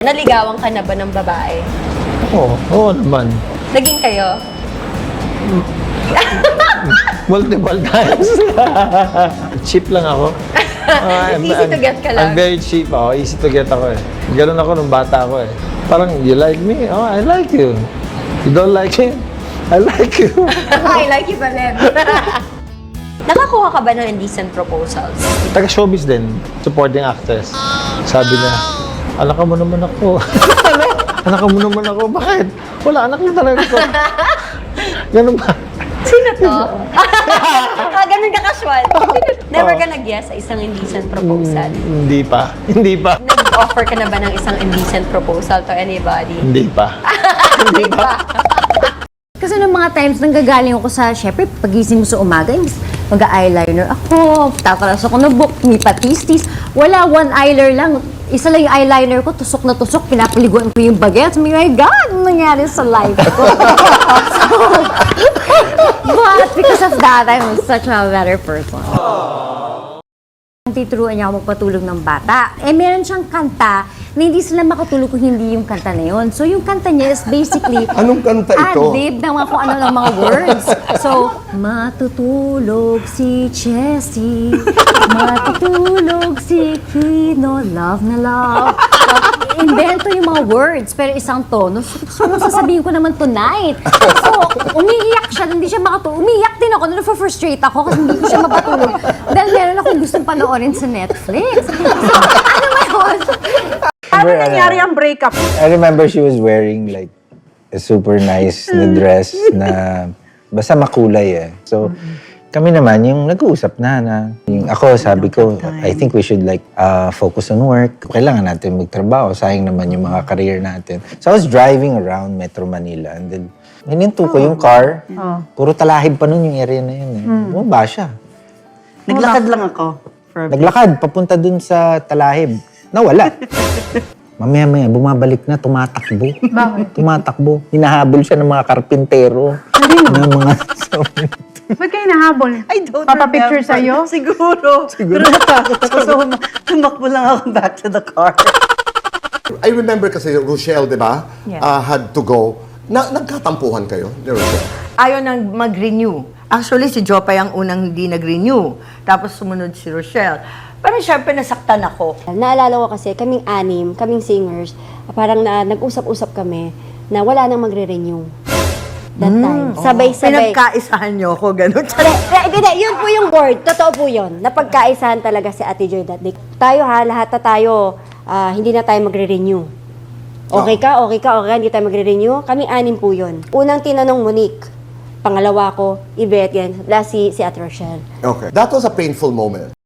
Naligawan ka na ba ng babae? Oo naman. Naging kayo? Multiple times. Cheap lang ako. Easy to get ka lang. I'm very cheap ako. Easy to get ako eh. Ganun ako nung bata ako eh. Parang, you like me? Oh, I like you. You don't like me? I like you. I like you pa rin. Nakakuha ka ba ng indecent proposals? Taga-showbiz din. Supporting actress. Sabi niya, anak ka mo naman ako. Anak ka mo naman ako. Bakit? Wala, anak na talaga ko. Ganun ba? Sino to? Ganun ka casual. Never ka nag-yes sa isang indecent proposal? Hindi pa. Hindi pa. Nag-offer ka na ba ng isang indecent proposal to anybody? Hindi pa. Hindi pa. Kasi nung mga times nanggagaling ako sa, syempre, pagising mo sa umaga, mag-eyeliner ako, tataras ako ng book, may patistis. Wala, one eyeliner lang. Isa lang yung eyeliner ko, tusok na tusok, pinapaliguan ko yung bagets. Oh my God, ano nangyari sa life ko? But because of that, I'm such a better person. Tituruan niya ako magpatulog ng bata. Eh, meron siyang kanta na hindi sila makatulog kung hindi yung kanta na yun. So, yung kanta niya is basically Anong kanta ito? ad-lib na kung ano ng mga words. So, matutulog si Chessie, matutulog si Kino, love na love. So, invento yung mga words, pero isang tono. So, sasabihin ko naman tonight. So, umiiyak siya, hindi siya makatulog. Umiiyak din ako, na-frustrate ako kasi hindi ko siya mapatulog. Dahil meron akong gustong panoorin sa Netflix. So, ano ba yun? Ano nangyari ang breakup? I remember she was wearing like a super nice na dress na basta makulay eh. So, kami naman yung nag-uusap na yung ako sabi ko, I think we should like focus on work. Kailangan natin magtrabaho. Sayang naman yung mga career natin. So, I was driving around Metro Manila and then hininto ko yung car. Puro talahib pa nun yung area na yun eh. Bumaba siya. Naglakad lang ako. Naglakad, papunta dun sa talahib. Nawala. Mamaya-maya, bumabalik na, tumatakbo. Bakit? Tumatakbo. Hinahabol siya ng mga karpintero. Ng mga... Ba't kayo nahabol? I don't Papapicture remember. sa'yo? Siguro. Pero natakot ako. So, tumakbo lang ako back to the car. I remember kasi Rochelle, di ba? Had to go. Nagkatampuhan kayo ni Rochelle? Ayaw nang mag-renew. Actually, si Jopay ang unang hindi nag-renew. Tapos sumunod si Rochelle. Pero syempre, nasaktan ako. Naalala ko kasi, kaming anim, kaming singers, parang nag-usap-usap kami na wala nang magre-renew. That time. Sabay-sabay. Pinagkaisahan niyo ako, gano'n. Hindi, yun po yung word. Totoo po yun. Napagkaisahan talaga si Ate Joy that day. Tayo ha, lahat na tayo, hindi na tayo magre-renew. Okay ka, hindi tayo magre-renew. Kaming anim po yun. Unang tinanong Monique. Pangalawa ko, Yvette, yan. Last si Ate Rochelle. Okay. That was a painful moment.